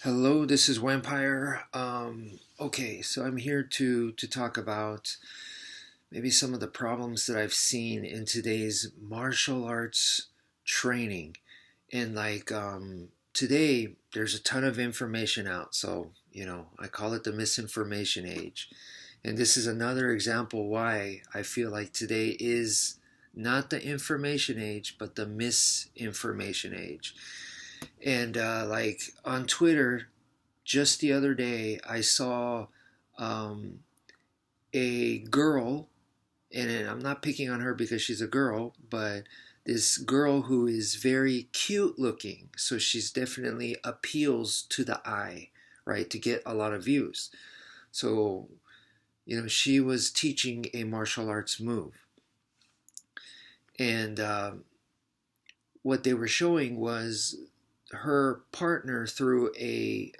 Hello, this is Wmpyr. Okay, so I'm here to talk about maybe some of the problems that I've seen in today's martial arts training. And today, there's a ton of information out. So, I call it the misinformation age. And this is another example why I feel like today is not the information age, but the misinformation age. And on Twitter, just the other day, I saw um, a girl, and I'm not picking on her because she's a girl, but this girl who is very cute looking. So she's definitely appeals to the eye, right, to get a lot of views. So, she was teaching a martial arts move. And what they were showing was her partner threw a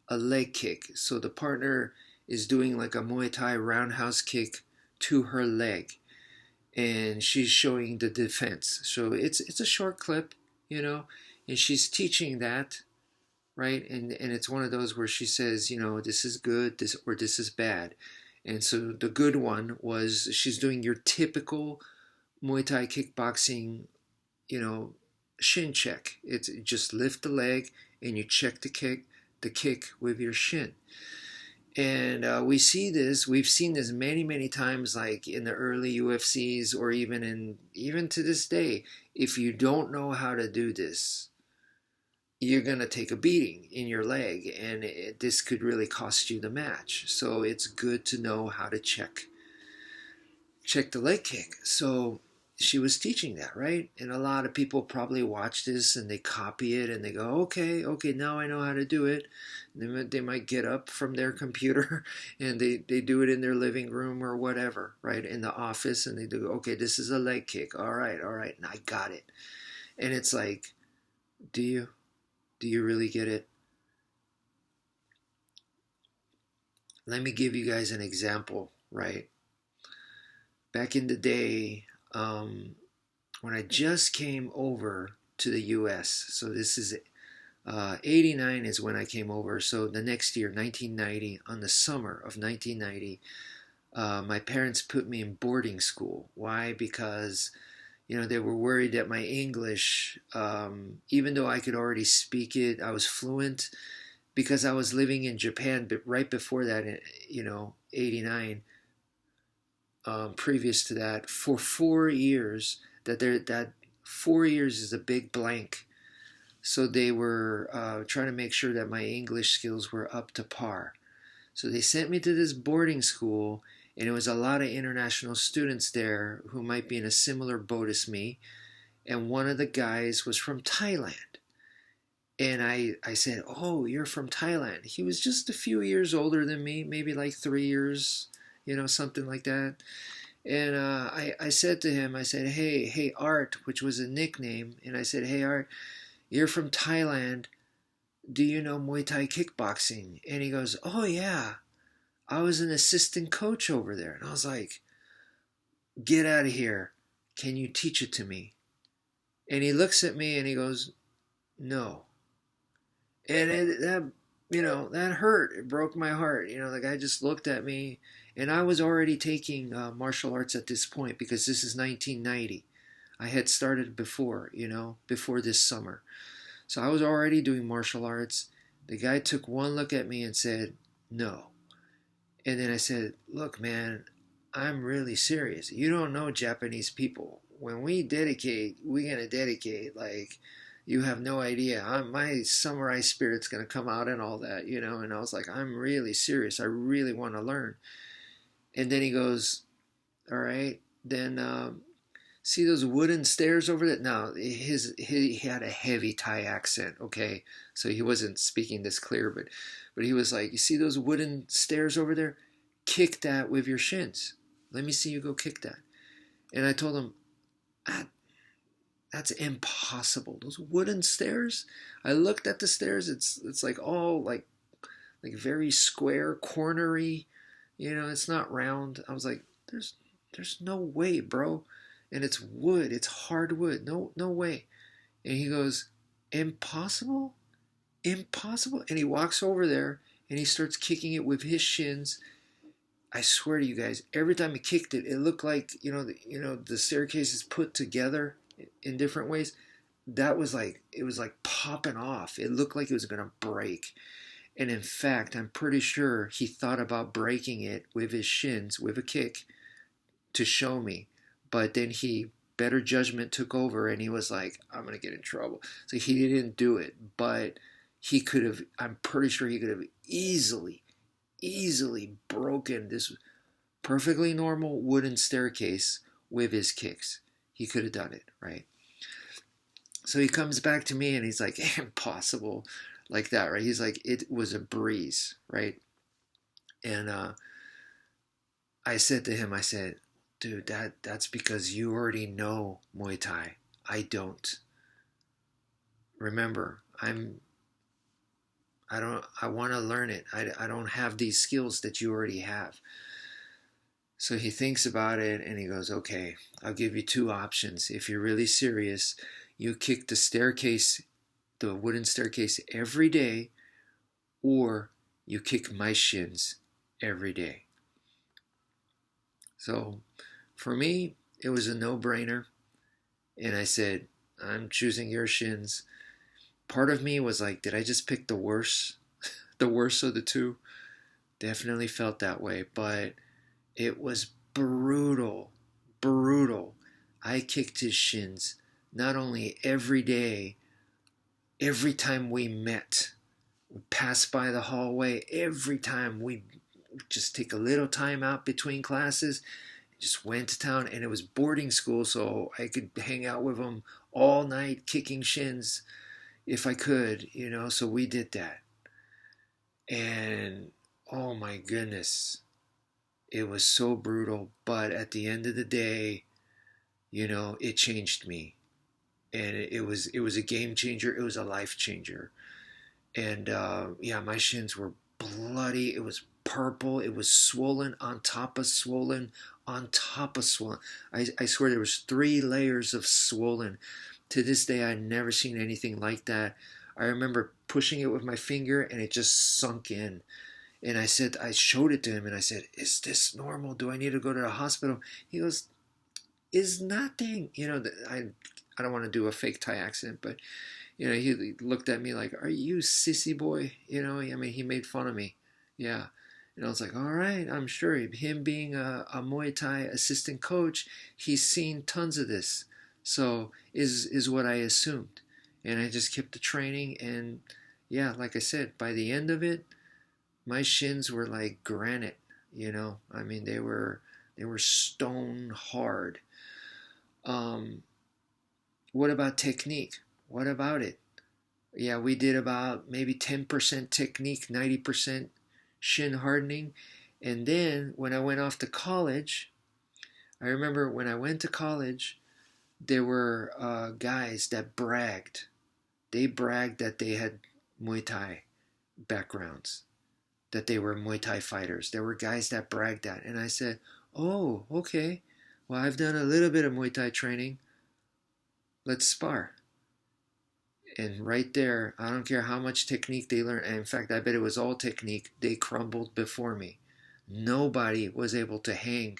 leg kick. So the partner is doing like a Muay Thai roundhouse kick to her leg, and she's showing the defense. So it's a short clip, and she's teaching that, right? And it's one of those where she says, this is good, this is bad. And so the good one was she's doing your typical Muay Thai kickboxing, you know, shin check. It's just lift the leg and you check the kick with your shin. And we've seen this many times, like in the early UFCs, or even to this day. If you don't know how to do this, you're gonna take a beating in your leg, and this could really cost you the match. So it's good to know how to check the leg kick. So she was teaching that, right? And a lot of people probably watch this and they copy it and they go, okay, now I know how to do it. They might get up from their computer and they do it in their living room or whatever, right? In the office, and they do, okay, this is a leg kick. All right, and I got it. And it's like, do you? Do you really get it? Let me give you guys an example, right? Back in the day, when I just came over to the US. So this is 89 is when I came over. So the next year, 1990, on the summer of 1990, my parents put me in boarding school. Why? Because they were worried that my English, even though I could already speak it, I was fluent because I was living in Japan. But right before that, 89. Previous to that, for 4 years, that 4 years is a big blank. So they were trying to make sure that my English skills were up to par. So they sent me to this boarding school, and it was a lot of international students there who might be in a similar boat as me. And one of the guys was from Thailand. And I said, "Oh, you're from Thailand." He was just a few years older than me, maybe like 3 years, something like that. And I said to him, I said, hey, Art, which was a nickname. And I said, "Hey, Art, you're from Thailand. Do you know Muay Thai kickboxing?" And he goes, "Oh, yeah. I was an assistant coach over there." And I was like, "Get out of here. Can you teach it to me?" And he looks at me and he goes, "No." And that hurt. It broke my heart. The guy just looked at me, and I was already taking martial arts at this point because this is 1990. I had started before, before this summer. So I was already doing martial arts. The guy took one look at me and said, "No." And then I said, "Look, man, I'm really serious. You don't know Japanese people. When we dedicate, we're going to dedicate like you have no idea. My samurai spirit's going to come out and all that, And I was like, "I'm really serious. I really want to learn." And then he goes, "All right, then see those wooden stairs over there?" Now, he had a heavy Thai accent, okay? So he wasn't speaking this clear, but he was like, "You see those wooden stairs over there? Kick that with your shins. Let me see you go kick that." And I told him, ah, "That's impossible. Those wooden stairs." I looked at the stairs. It's like all like very square, cornery. It's not round. I was like, there's no way, bro. And it's wood. It's hardwood. No way. And he goes, "Impossible? Impossible. And he walks over there and he starts kicking it with his shins. I swear to you guys, every time he kicked it, it looked like, the staircase is put together in different ways. That was like, it was like popping off. It looked like it was going to break. And in fact, I'm pretty sure he thought about breaking it with his shins, with a kick, to show me. But then better judgment took over and he was like, I'm going to get in trouble. So he didn't do it. But he could have, I'm pretty sure he could have easily broken this perfectly normal wooden staircase with his kicks. He could have done it, right? So he comes back to me and he's like, impossible, like that, right? He's like, it was a breeze, right? And I said to him, I said, dude, that's because you already know Muay Thai. I don't. Remember, I want to learn it. I don't have these skills that you already have. So he thinks about it and he goes, okay, I'll give you two options. If you're really serious, you kick the staircase, the wooden staircase every day, or you kick my shins every day. So for me, it was a no-brainer. And I said, I'm choosing your shins. Part of me was like, did I just pick the worst of the two? Definitely felt that way, but it was brutal. I kicked his shins not only every day, every time we met, we passed by the hallway, every time we just take a little time out between classes, just went to town, and it was boarding school, so I could hang out with him all night kicking shins if I could, so we did that. And oh my goodness, it was so brutal, but at the end of the day, it changed me. And it was a game changer. It was a life changer. And my shins were bloody. It was purple. It was swollen on top of swollen on top of swollen. I swear there was 3 layers of swollen. To this day, I'd never seen anything like that. I remember pushing it with my finger and it just sunk in. And I showed it to him and I said, is this normal? Do I need to go to the hospital? He goes, is nothing. I don't want to do a fake Thai accent, but, he looked at me like, are you sissy boy? He made fun of me. Yeah. And I was like, all right, I'm sure. Him being a Muay Thai assistant coach, he's seen tons of this. So is what I assumed. And I just kept the training. And yeah, like I said, by the end of it, my shins were like granite, they were stone hard. What about technique? What about it? Yeah, we did about maybe 10% technique, 90% shin hardening. And then when I went off to college, I remember when I went to college, there were guys that bragged. They bragged that they had Muay Thai backgrounds, that they were Muay Thai fighters. There were guys that bragged that. And I said, oh, okay. Well, I've done a little bit of Muay Thai training. Let's spar. And right there, I don't care how much technique they learned. And in fact, I bet it was all technique. They crumbled before me. Nobody was able to hang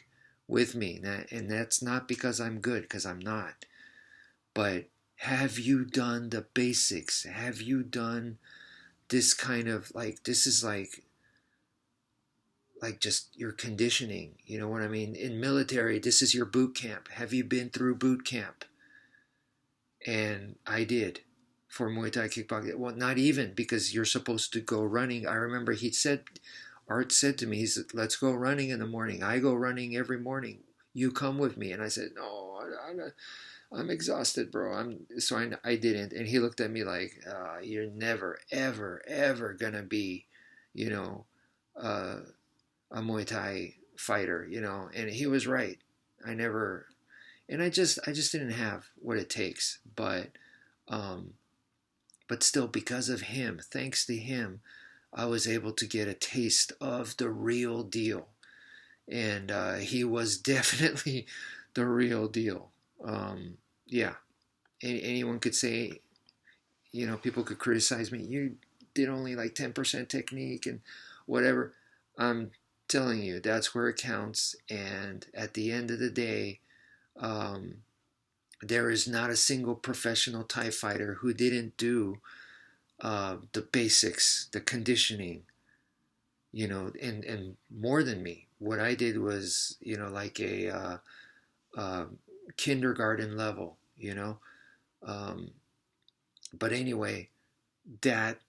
with me. And that's not because I'm good, because I'm not. But have you done the basics? Have you done this kind of, this is like just your conditioning? You know what I mean? In military, this is your boot camp. Have you been through boot camp? And I did. For Muay Thai kickboxing. Well, not even, because you're supposed to go running. I remember Art said to me, he said, let's go running in the morning. I go running every morning. You come with me. And I said, no, I'm exhausted, bro. So I didn't. And he looked at me like, you're never, ever, ever going to be, a Muay Thai fighter, and he was right. I just didn't have what it takes, but still, because of him, thanks to him, I was able to get a taste of the real deal. And he was definitely the real deal. Yeah. Anyone could say, people could criticize me. did only like 10% technique and whatever. I'm telling you, that's where it counts. And at the end of the day, um, there is not a single professional Thai fighter who didn't do the basics, the conditioning, and more than me. What I did was, like a uh, kindergarten level, Um, but anyway, that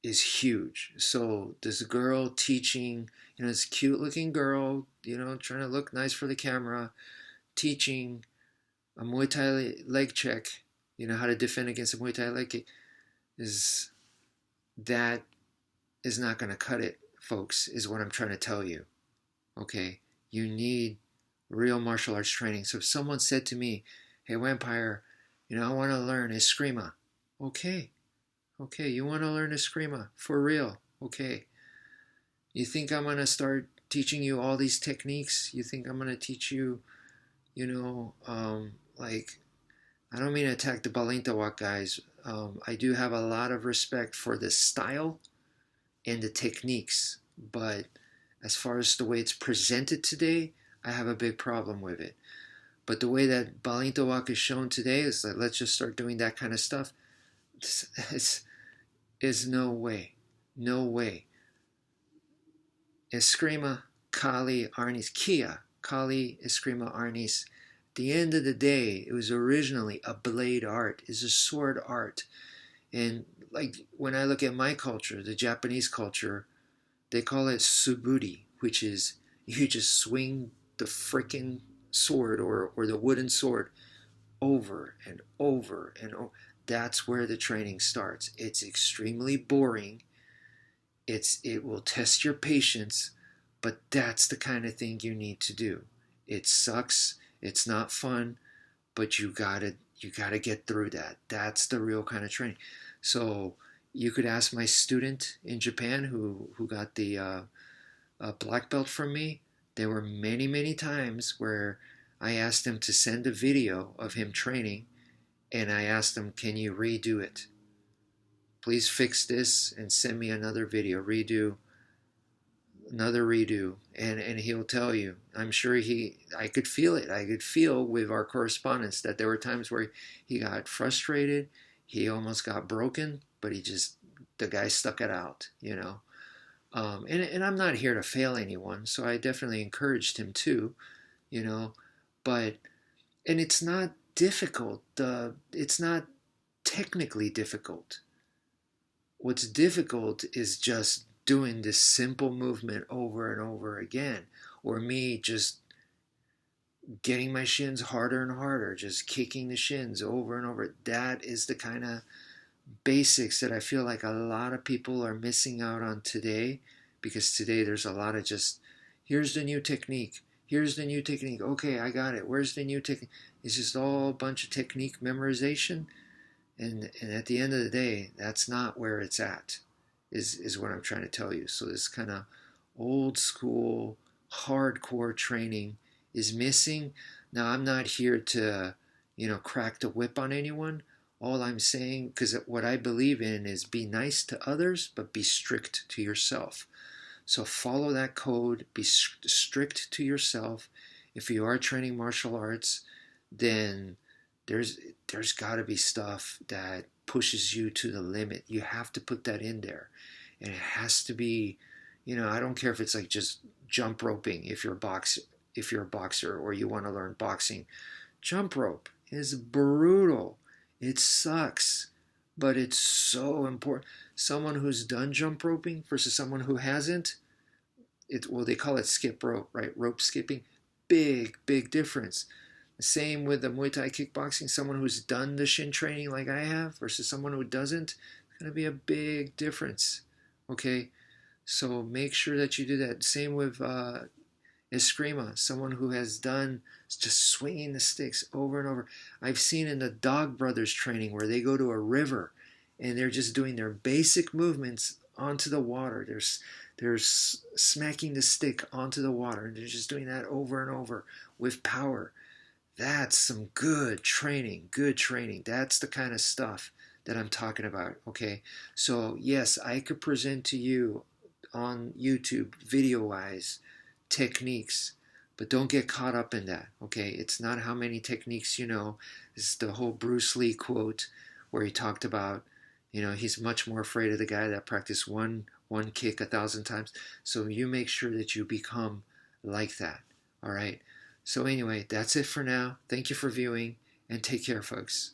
is huge. So this girl teaching, this cute looking girl, trying to look nice for the camera, teaching a Muay Thai leg check, how to defend against a Muay Thai leg kick, is that is not going to cut it, folks, is what I'm trying to tell you. Okay? You need real martial arts training. So if someone said to me, hey, Wmpyr, I want to learn Escrima. Okay. Okay, you want to learn Escrima for real. Okay. You think I'm going to start teaching you all these techniques? You think I'm going to teach you, like, I don't mean to attack the Balintawak guys. I do have a lot of respect for the style and the techniques, but as far as the way it's presented today, I have a big problem with it. But the way that Balintawak is shown today is like, let's just start doing that kind of stuff. Is no way. No way. Escrima, Kali, Arnis, Kia. Kali, Escrima, Arnis. At the end of the day, it was originally a blade art. It's a sword art. And like when I look at my culture, the Japanese culture, they call it suburi, which is you just swing the freaking sword or the wooden sword over and over and over. That's where the training starts. It's extremely boring. It will test your patience, but that's the kind of thing you need to do. It sucks. It's not fun, but you gotta get through that. That's the real kind of training. So you could ask my student in Japan who got the black belt from me. There were many times where I asked him to send a video of him training, and I asked him, can you redo it? Please fix this and send me another video. Another redo. And he'll tell you. I'm sure I could feel it. I could feel with our correspondence that there were times where he got frustrated. He almost got broken, but the guy stuck it out, And I'm not here to fail anyone, so I definitely encouraged him too, But, and it's not difficult. It's not technically difficult. What's difficult is just doing this simple movement over and over again, or me just getting my shins harder and harder, just kicking the shins over and over. That is the kind of basics that I feel like a lot of people are missing out on today, because today there's a lot of just, here's the new technique. Here's the new technique. Okay, I got it. Where's the new technique? It's just all a bunch of technique memorization. And at the end of the day, that's not where it's at, is what I'm trying to tell you. So this kind of old school, hardcore training is missing. Now, I'm not here to, crack the whip on anyone. All I'm saying, because what I believe in is be nice to others, but be strict to yourself. So follow that code, be strict to yourself. If you are training martial arts, then there's got to be stuff that pushes you to the limit. You have to put that in there. And it has to be, I don't care if it's like just jump roping if you're a boxer or you want to learn boxing. Jump rope is brutal. It sucks, but it's so important. Someone who's done jump roping versus someone who hasn't, they call it skip rope, right? Rope skipping. Big difference. The same with the Muay Thai kickboxing. Someone who's done the shin training like I have versus someone who doesn't, it's going to be a big difference. Okay? So make sure that you do that. Same with Escrima, someone who has done just swinging the sticks over and over. I've seen in the Dog Brothers training where they go to a river and they're just doing their basic movements onto the water. They're smacking the stick onto the water, and they're just doing that over and over with power. That's some good training. That's the kind of stuff that I'm talking about. Okay, so yes, I could present to you on YouTube video wise techniques, but don't get caught up in that. Okay, it's not how many techniques you know. This is the whole Bruce Lee quote where he talked about, he's much more afraid of the guy that practiced one kick 1,000 times. So you make sure that you become like that. All right. So anyway, that's it for now. Thank you for viewing, and take care, folks.